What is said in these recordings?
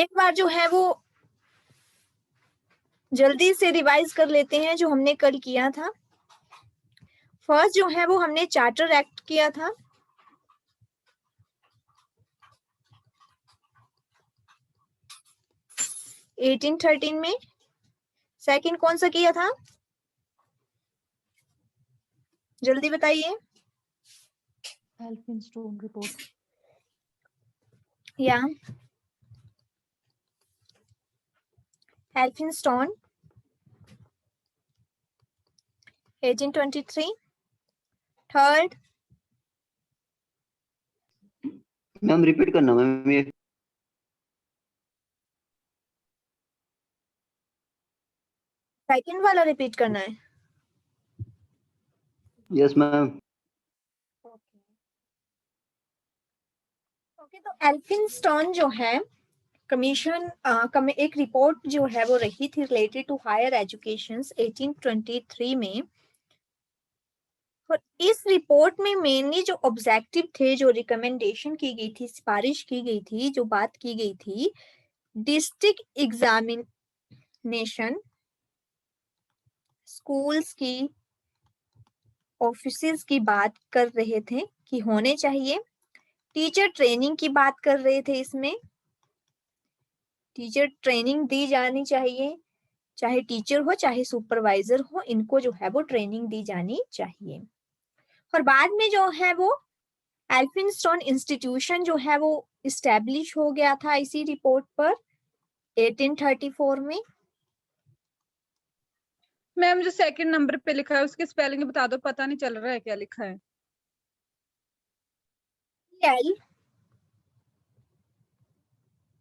एक बार जो है वो जल्दी से रिवाइज कर लेते हैं जो हमने कल किया था। फर्स्ट जो है वो हमने चार्टर एक्ट किया था, 1813 में। सेकंड कौन सा किया था, जल्दी बताइए। Elphinstone report. या एल्फिंस्टोन 1823। थर्ड मैम रिपीट करना मैम ये। सेकंड वाला रिपीट करना है। Yes ma'am. ओके, तो एल्फिंस्टोन जो है कमीशन एक रिपोर्ट जो है वो रही थी रिलेटेड टू हायर एजुकेशन 1823 में। और इस रिपोर्ट में मेनली जो ऑब्जेक्टिव थे, जो रिकमेंडेशन की गई थी, सिफारिश की गई थी, जो बात की गई थी, डिस्ट्रिक्ट एग्जामिनेशन, स्कूल्स की, ऑफिसेज की बात कर रहे थे कि होने चाहिए। टीचर ट्रेनिंग की बात कर रहे थे, इसमें टीचर ट्रेनिंग दी जानी चाहिए, चाहे टीचर हो चाहे सुपरवाइजर हो, इनको जो है वो ट्रेनिंग दी जानी चाहिए। और बाद में जो है वो एल्फिंस्टोन इंस्टीट्यूशन जो है वो इस्टेब्लिश हो गया था इसी रिपोर्ट पर 1834 में। मैम जो सेकंड नंबर पे लिखा है उसकी स्पेलिंग बता दो, पता नहीं चल रहा है क्या लिखा है। L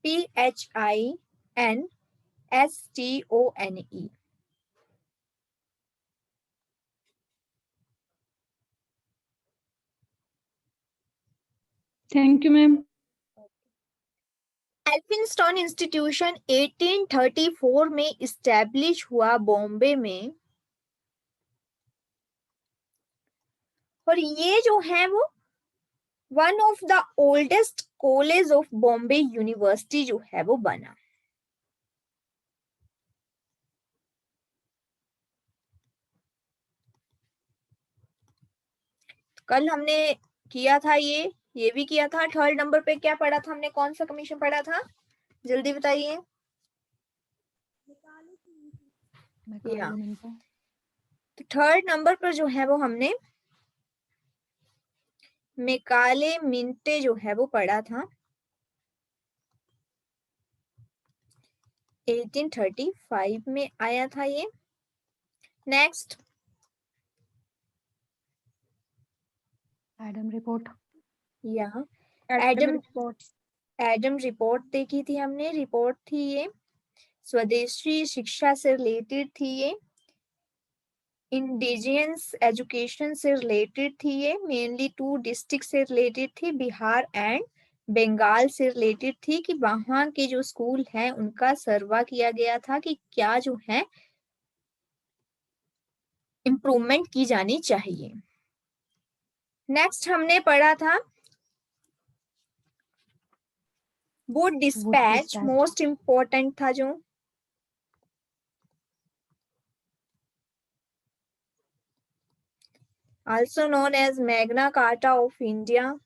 PHINSTONE। Thank you ma'am. Elphinstone institution 1834 में इस्टेब्लिश हुआ बॉम्बे में। और ये जो है वो one of the oldest college of Bombay university जो है वो बना। कल हमने किया था ये भी किया था। थर्ड नंबर पे क्या पढ़ा था हमने, कौन सा कमीशन पढ़ा था, जल्दी बताइए। तो थर्ड नंबर पर जो है वो हमने मेकाले मिंटे जो है वो पढ़ा था 1835 में आया था ये। Next Adam report. या एडम एडम रिपोर्ट देखी थी हमने, रिपोर्ट थी ये, स्वदेशी शिक्षा से रिलेटेड थी ये, इंडिजियस एजुकेशन से रिलेटेड थी ये, मेनली 2 डिस्ट्रिक्ट से रिलेटेड थी, बिहार एंड बंगाल से रिलेटेड थी, कि वहां के जो स्कूल हैं उनका सर्वा किया गया था कि क्या जो है इम्प्रूवमेंट की जानी चाहिए। नेक्स्ट हमने पढ़ा था वुड डिस्पैच, मोस्ट इंपॉर्टेंट था जो। Also known as Magna Carta of India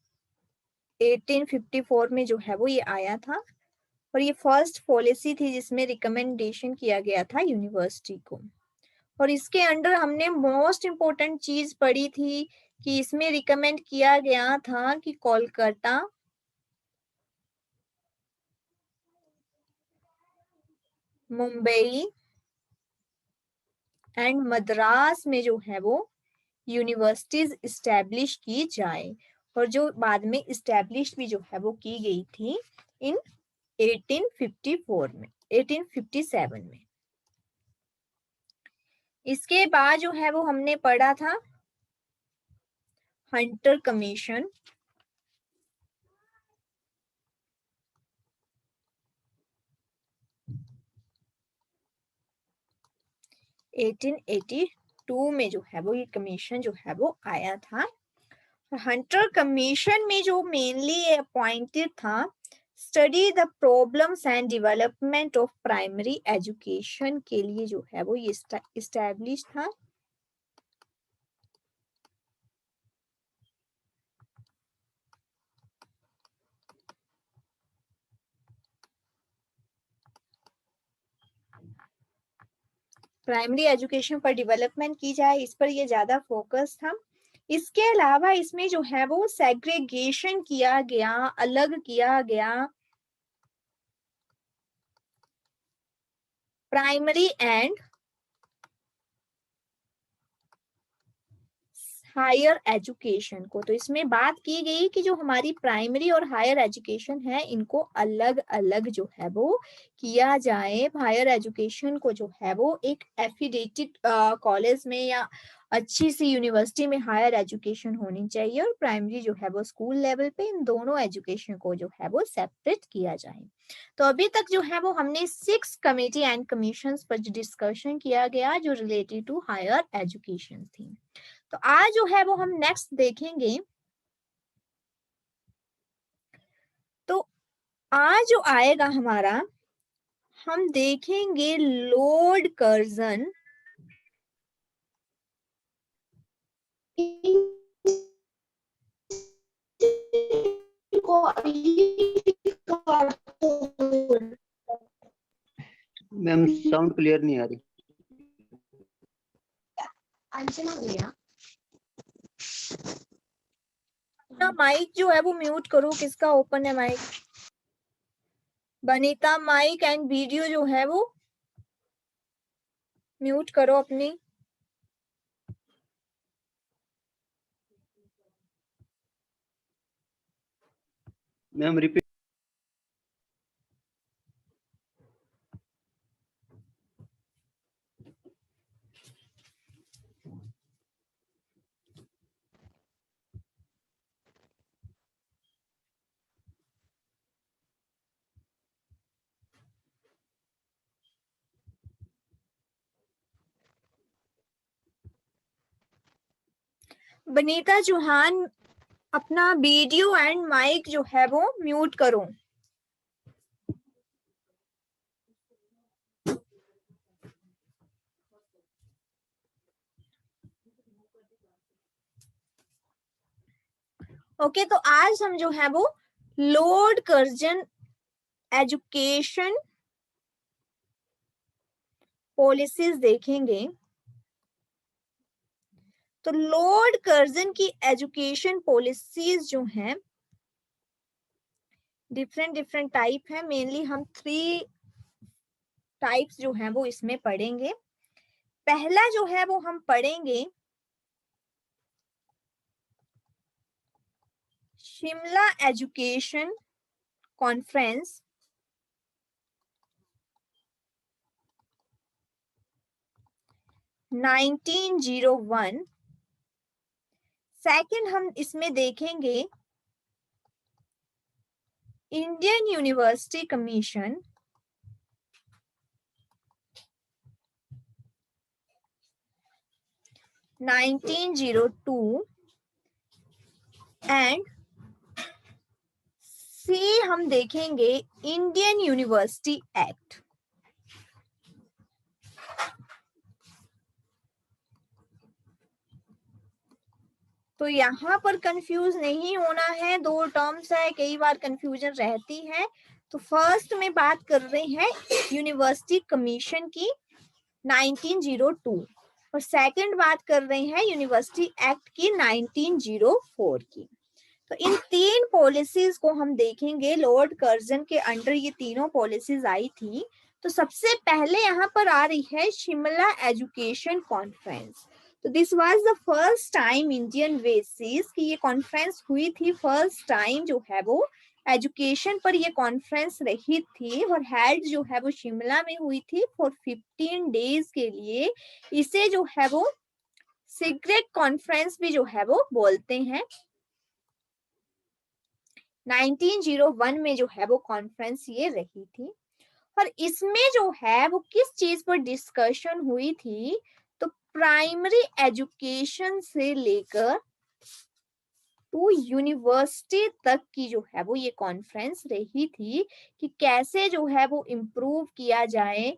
1854 में जो है वो ये आया था। और ये फर्स्ट पॉलिसी थी जिसमें रिकमेंडेशन किया गया था यूनिवर्सिटी को। और इसके अंडर हमने मोस्ट इंपोर्टेंट चीज पढ़ी थी कि इसमें रिकमेंड किया गया था कि कोलकाता, मुंबई एंड मद्रास में जो है वो यूनिवर्सिटीज इस्टेब्लिश की जाए। और जो बाद में इस्टेब्लिश भी जो है वो की गई थी इन 1854 में, 1857 में। इसके बाद जो है वो हमने पढ़ा था हंटर कमीशन 1882 में जो है वो ये कमीशन जो है वो आया था। हंटर कमीशन में जो मेनली अपॉइंटेड था study the problems and development of primary education के लिए जो है वो ये इस्टेब्लिश था। प्राइमरी एजुकेशन पर डेवलपमेंट की जाए, इस पर ये ज्यादा फोकस था। इसके अलावा इसमें जो है वो सेग्रीगेशन किया गया, अलग किया गया प्राइमरी एंड हायर एजुकेशन को। तो इसमें बात की गई कि जो हमारी प्राइमरी और हायर एजुकेशन है इनको अलग अलग जो है वो किया जाए। हायर एजुकेशन को जो है वो एक एफिडेटेड कॉलेज में या अच्छी सी यूनिवर्सिटी में हायर एजुकेशन होनी चाहिए, और प्राइमरी जो है वो स्कूल लेवल पे इन दोनों एजुकेशन को जो है वो सेपरेट किया जाए। तो अभी तक जो है वो हमने 6 कमेटी एंड कमीशंस पर जो डिस्कशन किया गया जो रिलेटेड टू हायर एजुकेशन थी। तो आज जो है वो हम नेक्स्ट देखेंगे। तो आज जो आएगा हमारा, हम देखेंगे Lord Curzon ma'am sound clear नहीं आ रही। अपना माइक जो है वो म्यूट करो, किसका ओपन है mic? Banita, mic and video जो है वो म्यूट करो अपनी। Ma'am repeat. बनीता चौहान, अपना वीडियो एंड माइक जो है वो म्यूट करो। ओके, तो आज हम जो है वो लॉर्ड कर्जन एजुकेशन पॉलिसीज देखेंगे। तो लॉर्ड कर्जन की एजुकेशन पॉलिसीज जो हैं डिफरेंट टाइप है। मेनली हम 3 टाइप्स जो हैं वो इसमें पढ़ेंगे। पहला जो है वो हम पढ़ेंगे शिमला एजुकेशन कॉन्फ्रेंस 1901। सेकंड हम इसमें देखेंगे इंडियन यूनिवर्सिटी कमीशन 1902 एंड सी हम देखेंगे इंडियन यूनिवर्सिटी एक्ट। तो यहाँ पर कंफ्यूज नहीं होना है, 2 टर्म्स है, कई बार कंफ्यूजन रहती है। तो फर्स्ट में बात कर रहे हैं यूनिवर्सिटी कमीशन की 1902, और सेकंड बात कर रहे हैं यूनिवर्सिटी एक्ट की 1904 की। तो इन 3 पॉलिसीज को हम देखेंगे। लॉर्ड कर्जन के अंडर ये तीनों पॉलिसीज आई थी। तो सबसे पहले यहाँ पर आ रही है शिमला एजुकेशन कॉन्फ्रेंस। तो this was the first time Indian basis की ये कॉन्फ्रेंस हुई थी। फर्स्ट टाइम जो है वो एजुकेशन पर ये कॉन्फ्रेंस रही थी, और हेड जो है वो शिमला में हुई थी फॉर 15 डेज के लिए। इसे जो है वो सीक्रेट कॉन्फ्रेंस भी जो है वो बोलते हैं। 1901 में जो है वो कॉन्फ्रेंस ये रही थी, और इसमें जो है वो किस चीज पर डिस्कशन हुई थी? तो प्राइमरी एजुकेशन से लेकर टू यूनिवर्सिटी तक की जो है वो ये कॉन्फ्रेंस रही थी कि कैसे जो है वो इम्प्रूव किया जाए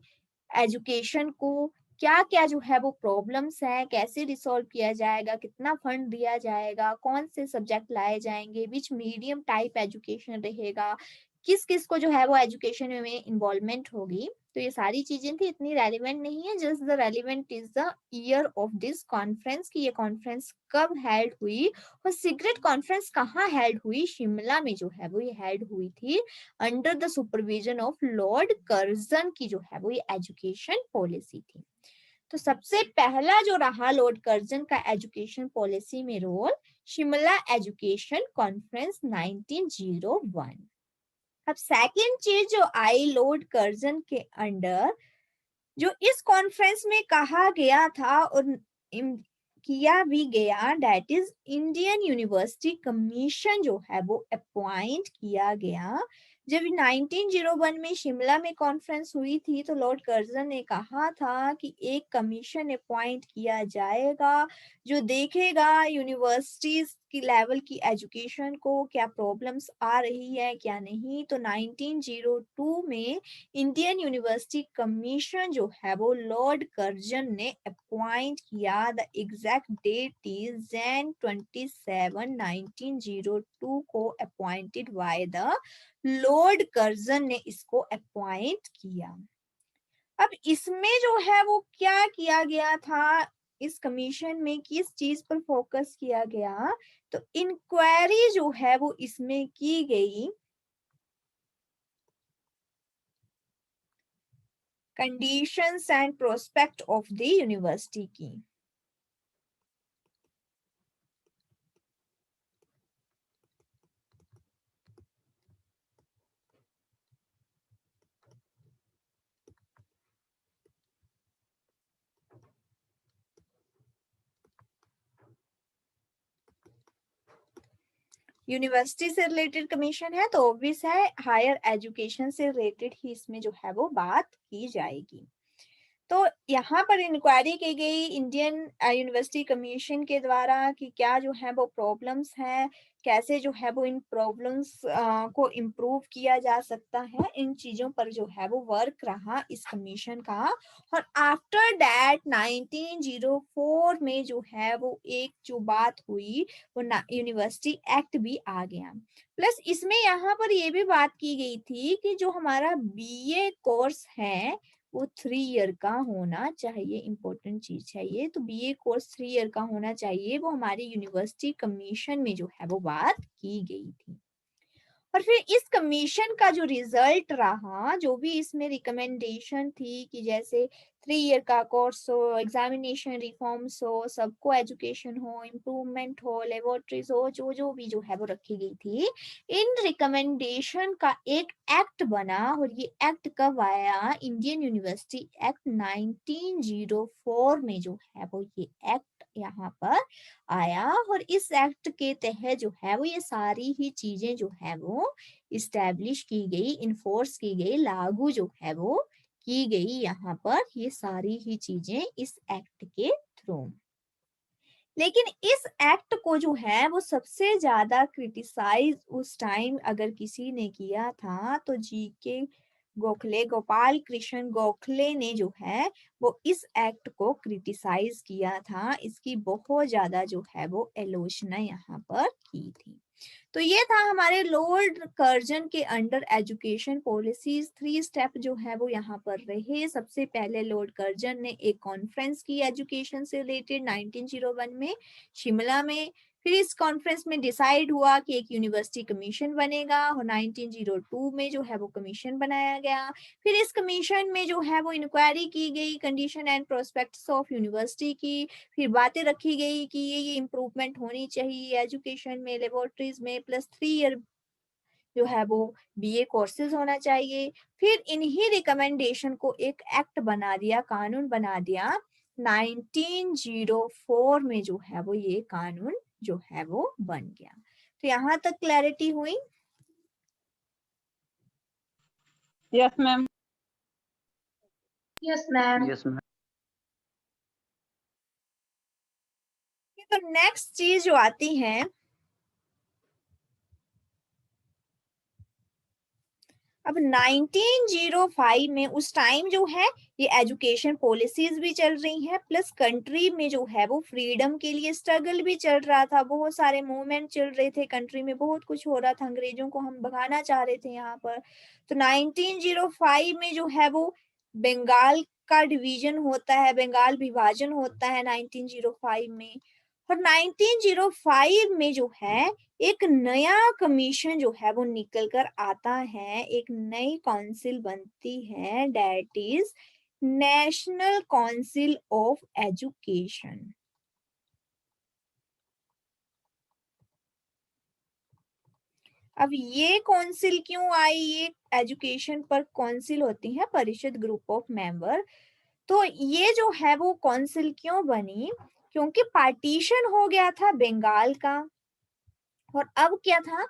एजुकेशन को, क्या क्या जो है वो प्रॉब्लम्स है, कैसे रिसॉल्व किया जाएगा, कितना फंड दिया जाएगा, कौन से सब्जेक्ट लाए जाएंगे, विच मीडियम टाइप एजुकेशन रहेगा, किस किस को जो है वो एजुकेशन में इन्वॉल्वमेंट होगी। तो ये सारी चीजें थी, इतनी रेलिवेंट नहीं है, just the relevant is the year of this conference कि ये कॉन्फ्रेंस कब हेल्ड हुई और सीक्रेट कॉन्फ्रेंस कहाँ हेल्ड हुई, शिमला में जो है वो ये हेल्ड हुई थी under the supervision of Lord Curzon की जो है वो ये एजुकेशन पॉलिसी थी। तो सबसे पहला जो रहा लॉर्ड कर्जन का एजुकेशन पॉलिसी में रोल, शिमला एजुकेशन कॉन्फ्रेंस 1901। अब सेकंड चीज जो आई लॉर्ड कर्जन के अंडर, जो इस कॉन्फ्रेंस में कहा गया था और किया भी गया, that is Indian university commission जो है वो अपॉइंट किया गया। जब 1901 में शिमला में कॉन्फ्रेंस हुई थी तो लॉर्ड कर्जन ने कहा था कि एक कमीशन अपॉइंट किया जाएगा जो देखेगा यूनिवर्सिटीज की लेवल की एजुकेशन को, क्या प्रॉब्लम्स आ रही है क्या नहीं। तो 1902 में इंडियन यूनिवर्सिटी कमीशन जो है वो लॉर्ड कर्जन ने अपॉइंट किया। The exact date is Jan 27, 1902 को appointed by the Lord Curzon ने इसको अपॉइंट किया। अब इसमें जो है वो क्या किया गया था, इस कमीशन में किस चीज पर फोकस किया गया, तो इंक्वायरी जो है वो इसमें की गई conditions and prospect of the university की। यूनिवर्सिटी से रिलेटेड कमीशन है तो ऑब्वियस है हायर एजुकेशन से रिलेटेड ही इसमें जो है वो बात की जाएगी। तो यहाँ पर इंक्वायरी की गई इंडियन यूनिवर्सिटी कमीशन के द्वारा कि क्या जो है वो प्रॉब्लम्स हैं, कैसे जो है वो इन प्रॉब्लम्स को इम्प्रूव किया जा सकता है, इन चीजों पर जो है वो वर्क रहा इस कमीशन का। और आफ्टर दैट 1904 में जो है वो एक जो बात हुई वो यूनिवर्सिटी एक्ट भी आ गया। प्लस इसमें यहाँ पर ये भी बात की गई थी कि जो हमारा बीए कोर्स है वो 3 ईयर का होना चाहिए, इंपॉर्टेंट चीज है ये। तो बीए कोर्स 3 ईयर का होना चाहिए, वो हमारी यूनिवर्सिटी कमीशन में जो है वो बात की गई थी। और फिर इस कमीशन का जो रिजल्ट रहा, जो भी इसमें रिकमेंडेशन थी कि जैसे 3 ईयर का कोर्स हो, एग्जामिनेशन रिफॉर्म्स हो, सबको एजुकेशन हो, इम्प्रूवमेंट हो, लेबोरेटरीज हो, जो जो भी जो है वो रखी गई थी, इन रिकमेंडेशन का एक एक्ट बना। और ये एक्ट कब आया, इंडियन यूनिवर्सिटी एक्ट 1904 में जो है वो ये एक्ट यहाँ पर आया। और इस एक्ट के तहत जो है वो ये सारी ही चीजें जो है वो इस्टेब्लिश की गई, इन्फोर्स की गई, लागू जो है वो की गई यहाँ पर, ये सारी ही चीजें इस एक्ट के थ्रू। लेकिन इस एक्ट को जो है वो सबसे ज्यादा क्रिटिसाइज उस टाइम अगर किसी ने किया था तो जीके गोखले, गोपाल कृष्ण गोखले ने जो है वो इस एक्ट को क्रिटिसाइज किया था, इसकी बहुत ज्यादा जो है वो आलोचना यहाँ पर की थी। तो ये था हमारे लॉर्ड कर्जन के अंडर एजुकेशन पॉलिसीज। 3 स्टेप जो है वो यहाँ पर रहे। सबसे पहले लॉर्ड कर्जन ने एक कॉन्फ्रेंस की एजुकेशन से रिलेटेड 1901 में शिमला में। फिर इस कॉन्फ्रेंस में डिसाइड हुआ कि एक यूनिवर्सिटी कमीशन बनेगा और 1902 में जो है वो कमीशन बनाया गया। फिर इस कमीशन में जो है वो इंक्वायरी की गई condition and prospects of university की। फिर बातें रखी गई कि ये इम्प्रूवमेंट होनी चाहिए एजुकेशन में, लेबोरेटरीज में, प्लस 3 ईयर जो है वो बीए कोर्सेज होना चाहिए। फिर इन्हीं रिकमेंडेशन को एक एक्ट बना दिया, कानून बना दिया 1904 में जो है वो ये कानून जो है वो बन गया। तो यहाँ तक क्लैरिटी हुई? Yes ma'am. Yes ma'am. Yes ma'am. तो नेक्स्ट चीज जो आती है अब 1905 में उस टाइम जो है ये एजुकेशन पॉलिसीज भी चल रही हैं, प्लस कंट्री में जो है वो फ्रीडम के लिए स्ट्रगल भी चल रहा था, बहुत सारे मूवमेंट चल रहे थे, कंट्री में बहुत कुछ हो रहा था, अंग्रेजों को हम भगाना चाह रहे थे यहाँ पर। तो 1905 में जो है वो बंगाल का डिवीजन होता है, बंगाल विभाजन होता है 1905 में। और 1905 में जो है एक नया कमीशन जो है वो निकल कर आता है, एक नई काउंसिल बनती है, that is national council of education. अब ये काउंसिल क्यों आई, ये एजुकेशन पर काउंसिल होती है, परिषद, ग्रुप ऑफ मेंबर। तो ये जो है वो काउंसिल क्यों बनी, क्योंकि पार्टीशन हो गया था बंगाल का। और अब क्या था,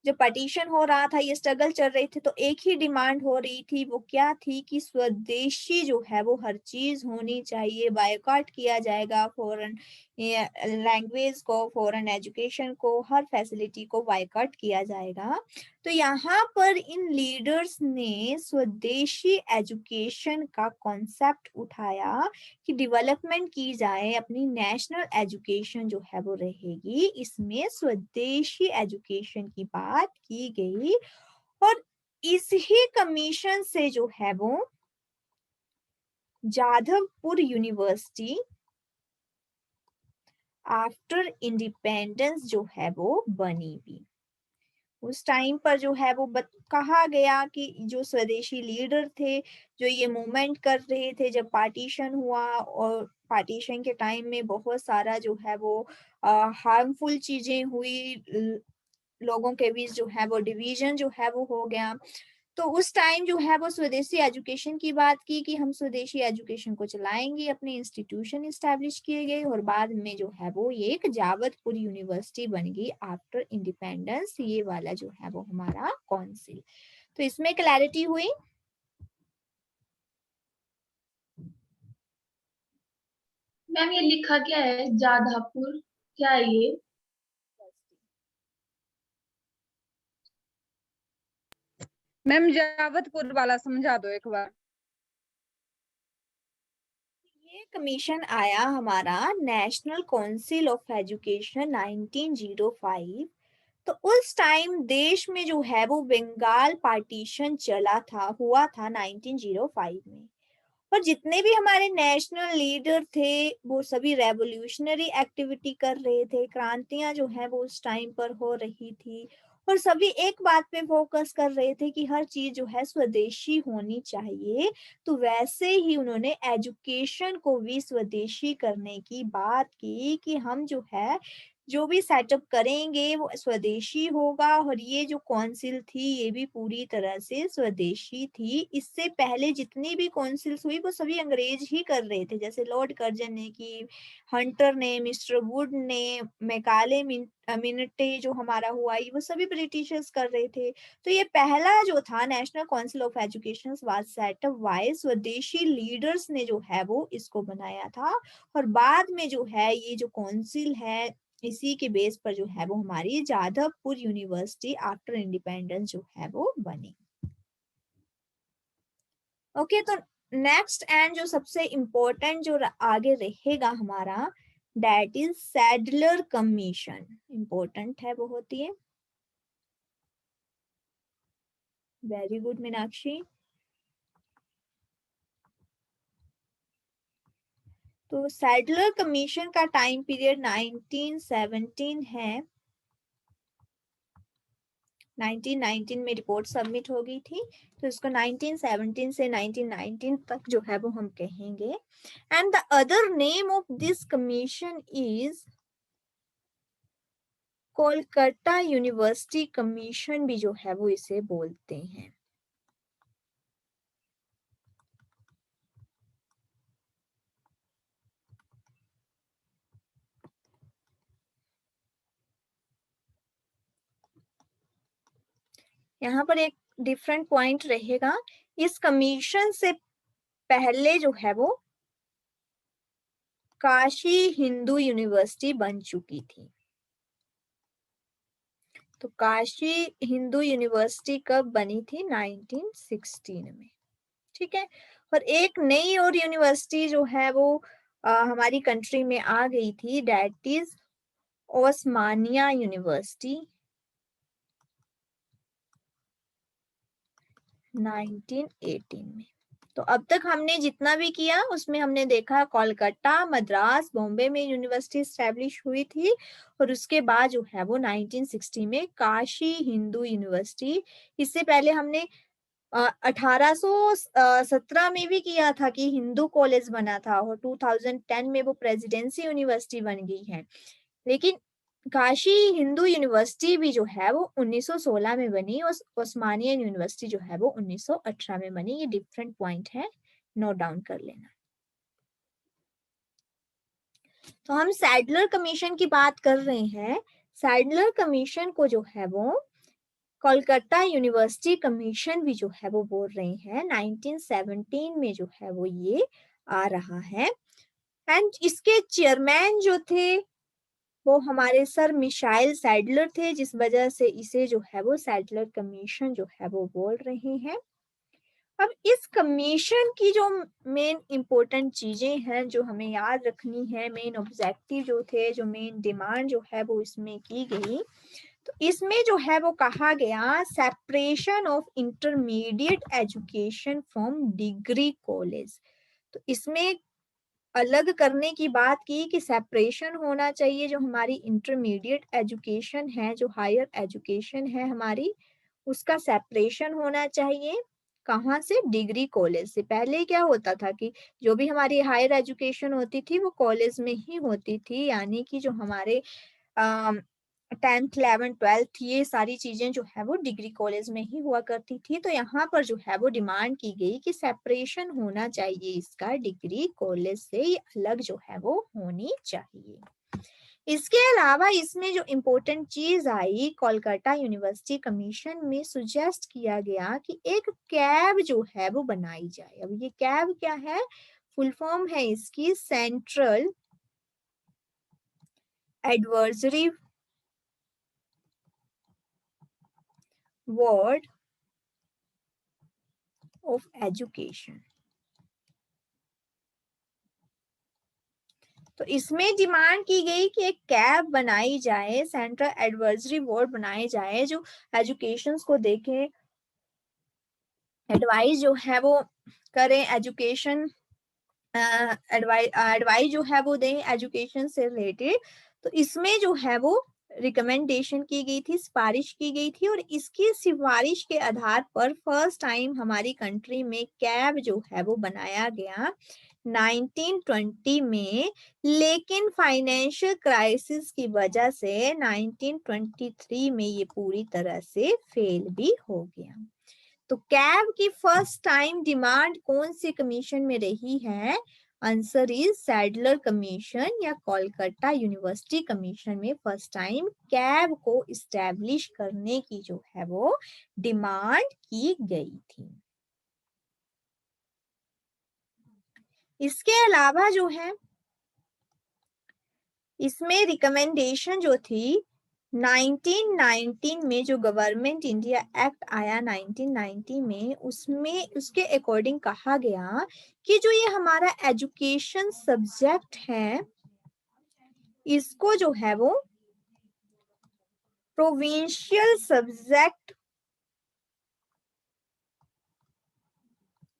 जब पार्टीशन हो रहा था, ये स्ट्रगल चल रही थी, तो एक ही डिमांड हो रही थी, वो क्या थी कि स्वदेशी जो है वो हर चीज होनी चाहिए, बायकॉट किया जाएगा फॉरेन लैंग्वेज को, फॉरेन एजुकेशन को, हर फैसिलिटी को बायकॉट किया जाएगा। तो यहाँ पर इन लीडर्स ने स्वदेशी एजुकेशन का कॉन्सेप्ट उठाया कि डेवलपमेंट की जाए, अपनी नेशनल एजुकेशन जो है वो रहेगी, इसमें स्वदेशी एजुकेशन की बात की गई। और इस ही कमीशन से जो है वो जाधवपुर यूनिवर्सिटी आफ्टर इंडिपेंडेंस जो है वो बनी भी। उस टाइम पर जो है वो कहा गया कि जो स्वदेशी लीडर थे, जो ये मूवमेंट कर रहे थे, जब पार्टीशन हुआ, और पार्टीशन के टाइम में बहुत सारा जो है वो हार्मफुल चीजें हुई, लोगों के बीच जो है वो डिवीजन जो है वो हो गया। तो उस टाइम जो है वो स्वदेशी एजुकेशन की बात की कि हम स्वदेशी एजुकेशन को चलाएंगे, अपने इंस्टीट्यूशन इस्टेब्लिश किए गए, और बाद में जो है वो ये एक जावतपुर यूनिवर्सिटी बन गई आफ्टर इंडिपेंडेंस, ये वाला जो है वो हमारा काउंसिल। तो इसमें क्लैरिटी हुई। मैम ये लिखा क्या है, जाधापुर, क्या है ये? मैम जावतपुर वाला समझा दो एक बार। ये कमीशन आया हमारा नेशनल काउंसिल ऑफ एजुकेशन 1905। तो उस टाइम देश में जो है वो बंगाल पार्टीशन चला था, हुआ था 1905 में। और जितने भी हमारे नेशनल लीडर थे वो सभी रेवोल्यूशनरी एक्टिविटी कर रहे थे, क्रांतियां जो है वो उस टाइम पर हो रही थी, और सभी एक बात पे फोकस कर रहे थे कि हर चीज जो है स्वदेशी होनी चाहिए। तो वैसे ही उन्होंने एजुकेशन को भी स्वदेशी करने की बात की कि हम जो है जो भी सेटअप करेंगे वो स्वदेशी होगा। और ये जो काउंसिल थी ये भी पूरी तरह से स्वदेशी थी। इससे पहले जितनी भी काउंसिल्स हुई वो सभी अंग्रेज ही कर रहे थे, जैसे लॉर्ड कर्जन ने की, हंटर ने, मिस्टर वुड ने, मैकाले मिन्टे जो हमारा हुआ, ये वो सभी ब्रिटिशर्स कर रहे थे। तो ये पहला जो था national council of education was set up by swadeshi leaders ने जो है वो इसको बनाया था। और बाद में जो है ये जो काउंसिल है, इसी के बेस पर जो है वो हमारी जाधवपुर यूनिवर्सिटी आफ्टर इंडिपेंडेंस जो है वो बनी। ओके, तो नेक्स्ट एंड जो सबसे इम्पोर्टेंट जो आगे रहेगा हमारा, that is Sadler commission. Important है बहुत ही। Very good Meenakshi. तो सैडलर कमीशन का टाइम पीरियड 1917 है। 1919 में रिपोर्ट सबमिट हो गई थी, तो इसको 1917 से 1919 तक जो है वो हम कहेंगे। And the other name of this commission is Kolkata university commission भी जो है वो इसे बोलते हैं। यहाँ पर एक डिफरेंट पॉइंट रहेगा, इस कमीशन से पहले जो है वो काशी हिंदू यूनिवर्सिटी बन चुकी थी। तो काशी हिंदू यूनिवर्सिटी कब बनी थी? 1916 में। ठीक है। और एक नई और यूनिवर्सिटी जो है वो हमारी कंट्री में आ गई थी, दैट इज ओस्मानिया यूनिवर्सिटी, 1918 में। तो अब तक हमने जितना भी किया उसमें हमने देखा कोलकाता, मद्रास, बॉम्बे में यूनिवर्सिटी स्टैब्लिश हुई थी, और उसके बाद जो है वो 1960 में काशी हिंदू यूनिवर्सिटी। इससे पहले हमने 1817 में भी किया था कि हिंदू कॉलेज बना था, और 2010 में वो प्रेसिडेंसी यूनिवर्सिटी बन गई है। लेकिन काशी हिंदू यूनिवर्सिटी भी जो है वो 1916 में बनी, और ओस्मानियन यूनिवर्सिटी जो है वो 1918 में बनी। ये डिफरेंट पॉइंट है, नोट डाउन कर लेना। तो हम सैडलर कमीशन की बात कर रहे हैं। सैडलर कमीशन को जो है वो कोलकाता यूनिवर्सिटी कमीशन भी जो है वो बोल रहे हैं। 1917 में जो है वो ये आ रहा है, एंड इसके चेयरमैन जो थे वो हमारे सर मिशाइल सैडलर थे, जिस वजह से इसे जो है वो सैडलर कमीशन जो है वो बोल रहे हैं। अब इस कमीशन की जो मेन इंपॉर्टेंट चीजें हैं जो हमें याद रखनी है, मेन ऑब्जेक्टिव जो थे, जो मेन डिमांड जो है वो इसमें की गई, तो इसमें जो है वो कहा गया separation of intermediate education from degree college. तो इसमें अलग करने की बात की कि सेपरेशन होना चाहिए, जो हमारी इंटरमीडिएट एजुकेशन है, जो हायर एजुकेशन है हमारी, उसका सेपरेशन होना चाहिए। कहाँ से? डिग्री कॉलेज से। पहले क्या होता था कि जो भी हमारी हायर एजुकेशन होती थी वो कॉलेज में ही होती थी, यानी कि जो हमारे 10th 11th 12th ये सारी चीजें जो है वो डिग्री कॉलेज में ही हुआ करती थी। तो यहाँ पर जो है वो डिमांड की गई कि सेपरेशन होना चाहिए इसका डिग्री कॉलेज से, ये अलग जो है वो होनी चाहिए। इसके अलावा इसमें जो इम्पोर्टेंट चीज आई, कोलकाता यूनिवर्सिटी कमीशन में सुजेस्ट किया गया कि एक कैब जो है वो बनाई जाए। अब ये कैब क्या है? फुल फॉर्म है इसकी central advisory board of education. तो इसमें डिमांड की गई कि एक कैब बनाई जाए, सेंट्रल एडवाइजरी बोर्ड बनाए जाए, जो एजुकेशन को देखे, एडवाइस जो है वो करें, एजुकेशन एडवाइस जो है वो दें एजुकेशन से रिलेटेड। तो इसमें जो है वो रिकमेंडेशन की गई थी, सिफारिश की गई थी, और इसकी सिफारिश के आधार पर फर्स्ट टाइम हमारी कंट्री में कैब जो है वो बनाया गया 1920 में। लेकिन फाइनेंशियल क्राइसिस की वजह से 1923 में ये पूरी तरह से फेल भी हो गया। तो कैब की फर्स्ट टाइम डिमांड कौन सी कमीशन में रही है? आंसर इज सैडलर कमीशन या कोलकाता यूनिवर्सिटी कमीशन में फर्स्ट टाइम कैब को इस्टेब्लिश करने की जो है वो डिमांड की गई थी। इसके अलावा जो है इसमें रिकमेंडेशन जो थी 1919 में, जो गवर्नमेंट इंडिया एक्ट आया 1990 में, उसमें उसके अकॉर्डिंग कहा गया कि जो ये हमारा एजुकेशन सब्जेक्ट है इसको जो है वो प्रोविंशियल सब्जेक्ट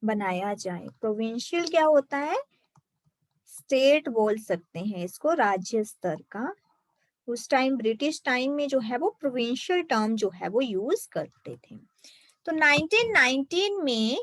बनाया जाए। प्रोविंशियल क्या होता है? स्टेट बोल सकते हैं इसको, राज्य स्तर का। उस टाइम ब्रिटिश टाइम में जो है वो प्रोविंशियल टर्म जो है वो यूज करते थे। तो 1919 में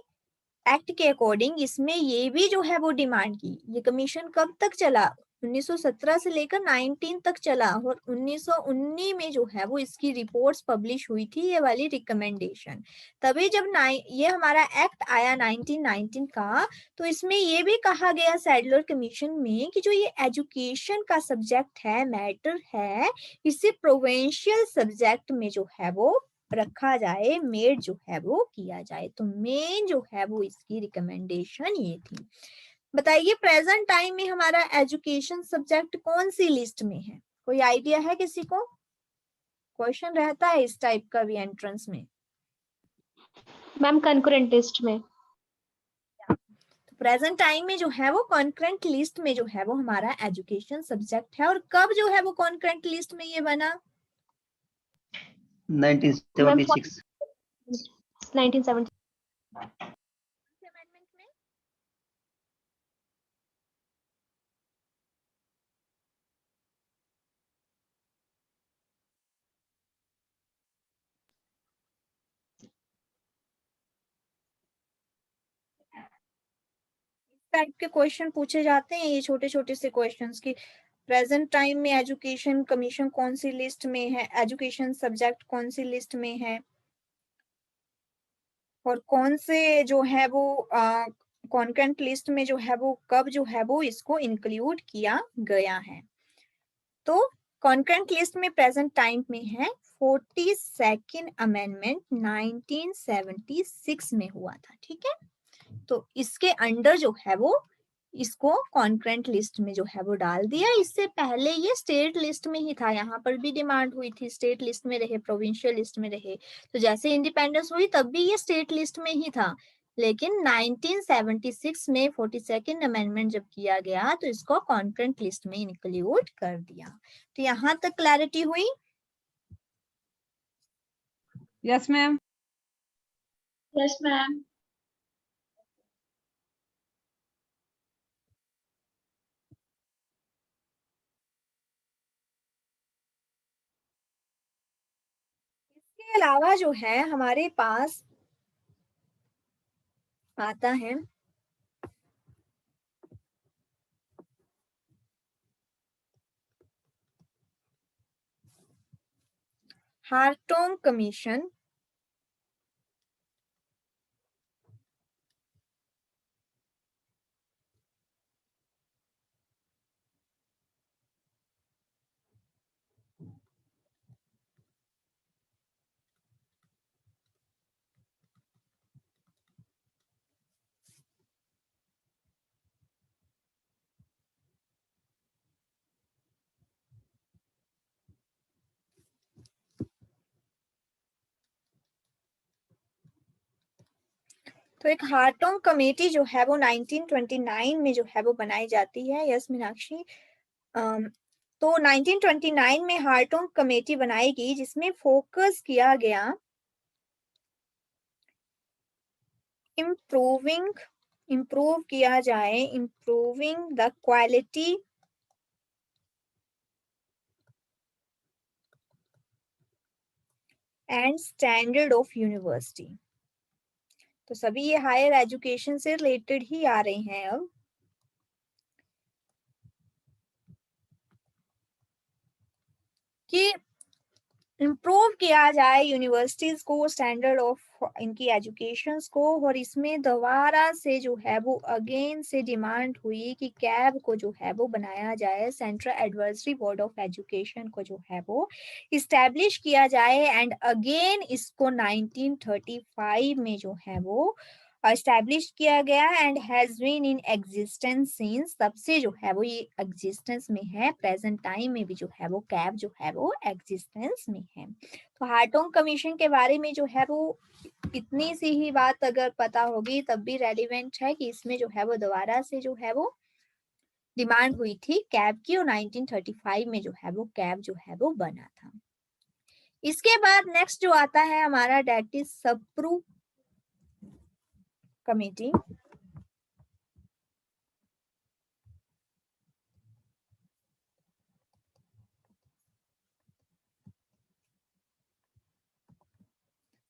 एक्ट के अकॉर्डिंग इसमें ये भी जो है वो डिमांड की। ये कमीशन कब तक चला? 1917 से लेकर 19 तक चला, और 1919 में जो है वो इसकी रिपोर्ट्स पब्लिश हुई थी, ये वाली रिकमेंडेशन। तभी जब ये हमारा एक्ट आया 1919 का, तो इसमें ये भी कहा गया सैडलर कमीशन में कि जो ये एजुकेशन का सब्जेक्ट है, मैटर है, इसे प्रोविंशियल सब्जेक्ट में जो है वो रखा जाए, मेड जो है वो किया जाए। तो मेन जो है वो इसकी रिकमेंडेशन ये थी। बताइए प्रेजेंट टाइम में हमारा एजुकेशन सब्जेक्ट कौन सी लिस्ट में है? कोई आइडिया है किसी को? क्वेश्चन रहता है इस टाइप का भी एंट्रेंस में। मैम कंकरेंट लिस्ट में। तो प्रेजेंट टाइम में जो है वो कॉन्करेंट लिस्ट में जो है वो हमारा एजुकेशन सब्जेक्ट है। और कब जो है वो कॉन्करेंट लिस्ट में ये बना? 1976 1970। अमेंडमेंट में टाइप के क्वेश्चन पूछे जाते हैं, ये छोटे छोटे से क्वेश्चंस की प्रेजेंट टाइम में एजुकेशन कमीशन कौन सी लिस्ट में है, एजुकेशन सब्जेक्ट कौन सी लिस्ट में है, और कौन से जो है वो कॉन्करेंट लिस्ट में जो है वो कब जो है वो इसको इंक्लूड किया गया है। तो कॉन्करेंट लिस्ट में प्रेजेंट टाइम में है 42nd अमेंडमेंट 1976 में हुआ था। ठीक है, तो इसके अंडर जो है वो इसको कॉन्करेंट लिस्ट में जो है वो डाल दिया। इससे पहले ये स्टेट लिस्ट में ही था, यहाँ पर भी डिमांड हुई थी स्टेट लिस्ट में रहे, प्रोविंशियल लिस्ट में रहे। तो जैसे इंडिपेंडेंस हुई तब भी ये स्टेट लिस्ट में ही था, लेकिन 1976 में 42nd अमेंडमेंट जब किया गया तो इसको कॉन्करेंट लिस्ट में इंक्लूड कर दिया। तो यहाँ तक क्लैरिटी हुई? Yes ma'am. Yes ma'am. इसके अलावा जो है हमारे पास आता है हार्टोग कमीशन। तो एक हार्टोग कमेटी जो है वो 1929 में जो है वो बनाई जाती है। यस मीनाक्षी। तो 1929 में हार्टोग कमेटी बनाई गई जिसमें फोकस किया गया इम्प्रूव किया जाए improving the quality and standard of university. तो सभी ये हायर एजुकेशन से रिलेटेड ही आ रहे हैं अब। कि इम्प्रूव किया जाए यूनिवर्सिटीज को, स्टैंडर्ड ऑफ इनकी एजुकेशंस को। और इसमें दोबारा से जो है वो अगेन से डिमांड हुई कि कैब को जो है वो बनाया जाए, central advisory board of education को जो है वो इस्टेब्लिश किया जाए। एंड अगेन इसको 1935 में जो है वो एस्टैब्लिश किया गया and has been in existence since. तब से जो है वो ये एग्जिस्टेंस में है, प्रेजेंट टाइम में भी जो है वो कैब जो है वो एग्जिस्टेंस में है। तो हार्टोग कमीशन के बारे में जो है वो इतनी सी ही बात अगर पता होगी तब भी रेलिवेंट है कि इसमें जो है वो दोबारा से जो है वो डिमांड हुई थी कैब की, और 1935 में जो है वो कैब जो है वो बना था। इसके बाद नेक्स्ट जो आता है हमारा that is Sapru committee.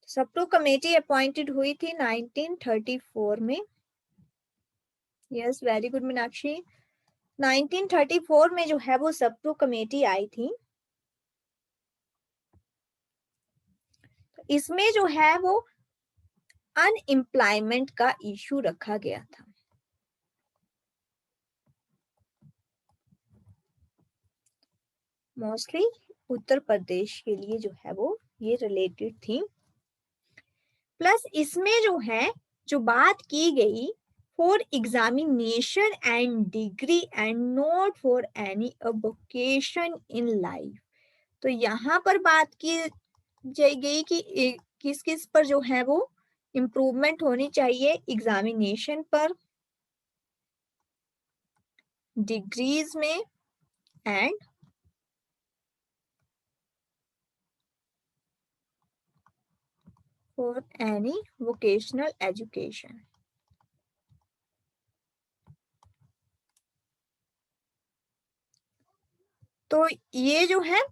Sapru committee appointed हुई थी 1934 में। Yes very good Meenakshi. 1934 में जो है वो सप्रू कमेटी आई थी। इसमें जो है वो अनएम्प्लॉयमेंट का इशू रखा गया था। मोस्टली उत्तर प्रदेश के लिए जो है वो ये रिलेटेड थी। प्लस इसमें जो है जो बात की गई for examination and degree and not for any vocation in life. तो यहाँ पर बात की गई कि किस किस पर जो है वो इम्प्रूवमेंट होनी चाहिए, एग्जामिनेशन पर, डिग्रीज में and for any vocational education. तो ये जो है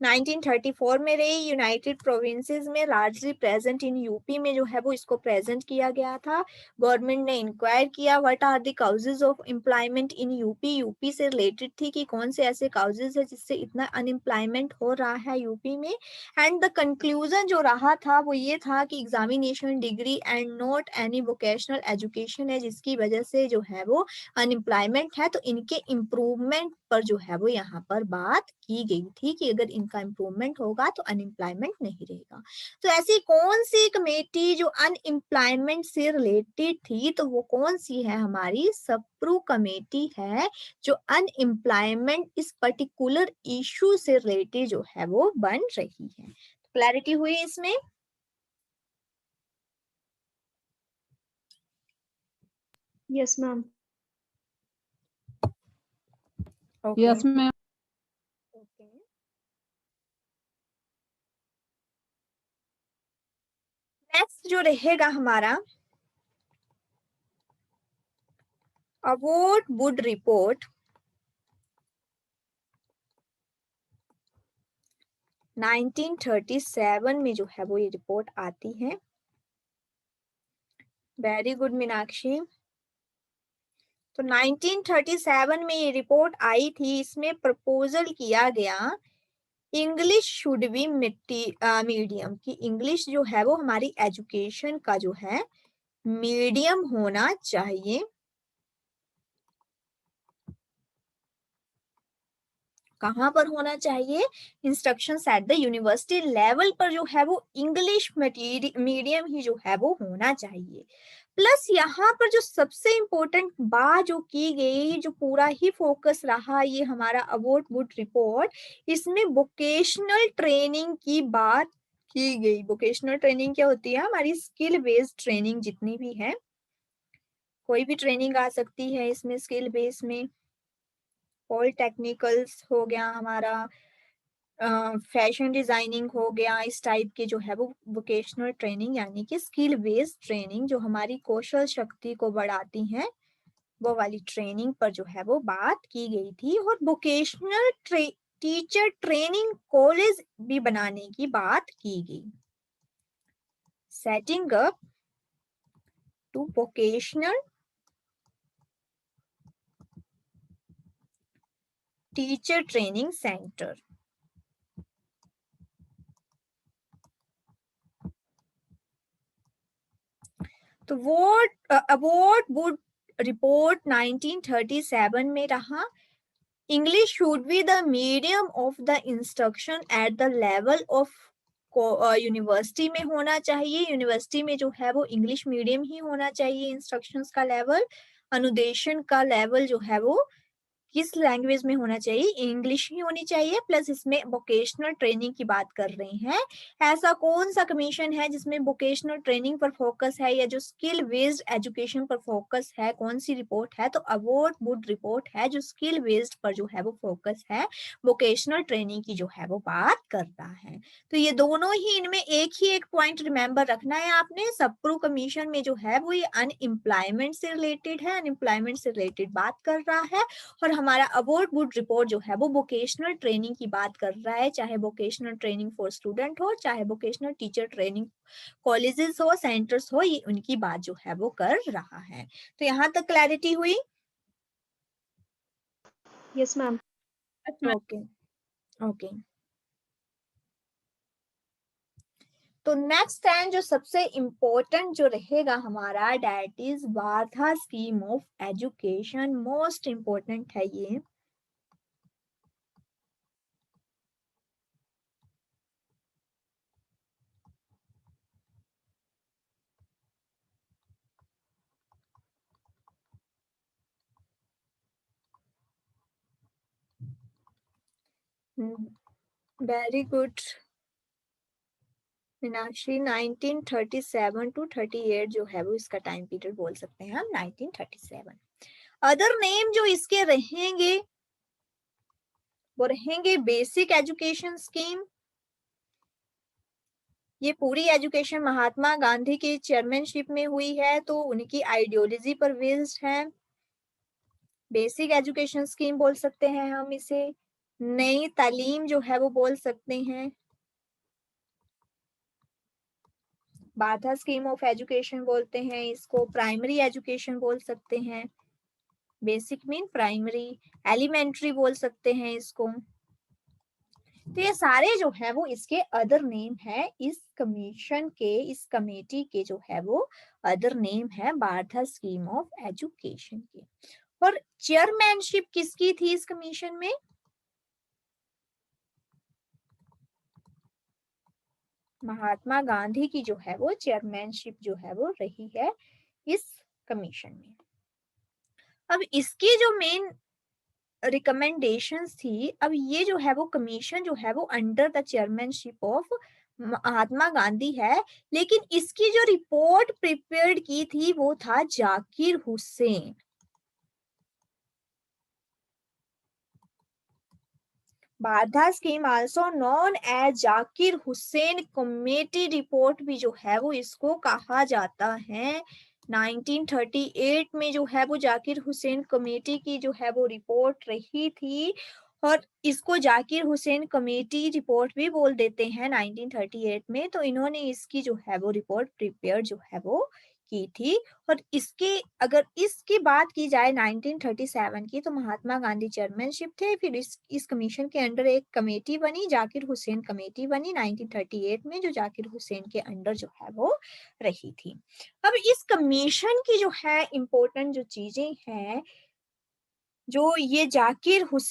1934 में रही, यूनाइटेड प्रोविंसेस में, लार्जली प्रेजेंट इन यूपी में जो है वो इसको प्रेजेंट किया गया था। गवर्नमेंट ने इंक्वायर किया what are the causes of employment in UP, UP से रिलेटेड थी कि कौन से ऐसे काउजेज है जिससे इतना अनएम्प्लॉयमेंट हो रहा है यूपी में। एंड द कंक्लूजन जो रहा था वो ये था कि examination, degree and not any vocational education है जिसकी वजह से जो है वो अनएम्प्लॉयमेंट है। तो इनके इम्प्रूवमेंट पर जो है वो यहाँ पर बात की गई थी कि अगर इनका इम्प्रूवमेंट होगा तो अनएम्प्लॉयमेंट नहीं रहेगा। तो ऐसी कौन सी कमेटी जो अनएम्प्लॉयमेंट से रिलेटेड थी, तो वो कौन सी है, हमारी सप्रू कमेटी है जो अनएम्प्लॉयमेंट इस पर्टिकुलर इशू से रिलेटेड जो है वो बन रही है। क्लैरिटी हुई इसमें? Yes, ma'am. Okay yes ma'am. Next जो रहेगा हमारा अवॉर्ड वुड रिपोर्ट 1937 में जो है वो ये रिपोर्ट आती है। Very good Meenakshi. तो 1937 में ये रिपोर्ट आई थी। इसमें प्रपोजल किया गया इंग्लिश शुड बी मीडियम, कि इंग्लिश जो है वो हमारी एजुकेशन का जो है मीडियम होना चाहिए। कहाँ पर होना चाहिए? Instructions at the university level पर जो है वो इंग्लिश मीडियम ही जो है वो होना चाहिए। प्लस यहाँ पर जो सबसे इम्पोर्टेंट बात जो की गई, जो पूरा ही फोकस रहा ये हमारा अवॉर्ड वुड रिपोर्ट, इसमें वोकेशनल ट्रेनिंग की बात की गई। वोकेशनल ट्रेनिंग क्या होती है? हमारी स्किल बेस्ड ट्रेनिंग जितनी भी है, कोई भी ट्रेनिंग आ सकती है इसमें स्किल बेस्ड में। पॉलिटेक्निकल्स हो गया हमारा, फैशन डिजाइनिंग हो गया, इस टाइप के जो है वो वोकेशनल ट्रेनिंग यानी कि स्किल बेस्ड ट्रेनिंग जो हमारी कौशल शक्ति को बढ़ाती हैं, वो वाली ट्रेनिंग पर जो है वो बात की गई थी। और वोकेशनल टीचर ट्रेनिंग कॉलेज भी बनाने की बात की गई। Setting up to vocational teacher training centre. तो वो अवॉर्ड वुड रिपोर्ट 1937 में रहा। English should be the medium of the instruction at the level of university में होना चाहिए। यूनिवर्सिटी में जो है वो इंग्लिश मीडियम ही होना चाहिए। इंस्ट्रक्शंस का लेवल, अनुदेशन का लेवल जो है वो किस लैंग्वेज में होना चाहिए? इंग्लिश ही होनी चाहिए। प्लस इसमें वोकेशनल ट्रेनिंग की बात कर रहे हैं। ऐसा कौन सा कमीशन है जिसमें वोकेशनल ट्रेनिंग पर फोकस है या जो स्किल बेस्ड एजुकेशन पर फोकस है? कौन सी रिपोर्ट है? तो अवॉर्ड वुड रिपोर्ट है जो स्किल बेस्ड पर जो है वो फोकस है, वोकेशनल ट्रेनिंग की जो है वो बात कर रहा है। तो ये दोनों ही, इनमें एक ही एक पॉइंट रिमेंबर रखना है आपने, सप्रू कमीशन में जो है वो ये अनएम्प्लॉयमेंट से रिलेटेड है, अनएम्प्लॉयमेंट से रिलेटेड बात कर रहा है। और हमारा अवॉर्ड वुड रिपोर्ट जो है वो वोकेशनल ट्रेनिंग की बात कर रहा है, चाहे वोकेशनल ट्रेनिंग फॉर स्टूडेंट हो, चाहे वोकेशनल टीचर ट्रेनिंग कॉलेजेस हो, सेंटर्स हो, ये उनकी बात जो है वो कर रहा है। तो यहाँ तक क्लैरिटी हुई? Yes, ma'am. Okay okay. तो नेक्स्ट टाइम जो सबसे इम्पोर्टेंट जो रहेगा हमारा, that is Wardha scheme of education. Most important है ये। Very good Meenakshi. 1937 to 38 जो है वो इसका टाइम पीरियड बोल सकते हैं हम, 1937। अदर नेम जो इसके रहेंगे वो रहेंगे बेसिक एजुकेशन स्कीम। ये पूरी एजुकेशन महात्मा गांधी की चेयरमैनशिप में हुई है, तो उनकी आइडियोलॉजी पर बेस्ड है। बेसिक एजुकेशन स्कीम बोल सकते हैं हम इसे। नई तालीम जो है वो बोल सकते हैं। बाधा स्कीम ऑफ एजुकेशन बोलते हैं इसको। प्राइमरी एजुकेशन बोल सकते हैं। Basic mean primary. एलिमेंट्री बोल सकते हैं इसको। तो ये सारे जो है वो इसके अदर नेम है। इस कमीशन के, इस कमेटी के जो है वो अदर नेम है बाधा स्कीम ऑफ एजुकेशन के। और चेयरमैनशिप किसकी थी इस कमीशन में? महात्मा गांधी की जो है वो चेयरमैनशिप जो है वो रही है इस कमीशन में। अब इसकी जो मेन रिकमेंडेशंस थी, अब ये जो है वो कमीशन जो है वो under the chairmanship of Mahatma Gandhi है, लेकिन इसकी जो रिपोर्ट प्रिपेयर्ड की थी वो था Zakir Hussain. Wardha scheme also known as Zakir Hussain committee report भी जो है वो इसको कहा जाता है। 1938 में जो है वो जाकिर हुसैन कमेटी की जो है वो रिपोर्ट रही थी, और इसको जाकिर हुसैन कमेटी रिपोर्ट भी बोल देते हैं 1938 में। तो इन्होंने इसकी जो है वो रिपोर्ट प्रिपेयर जो है वो की थी। और इसके, अगर इसकी बात की जाए 1937 की, तो महात्मा गांधी चेयरमैनशिप थे। फिर इस कमीशन के अंडर एक कमेटी बनी, जाकिर हुसैन कमेटी बनी 1938 में, जो जाकिर हुसैन के अंडर जो है वो रही थी। अब इस कमीशन की जो है इम्पोर्टेंट जो चीजें हैं, जो ये जाकिर हुसैन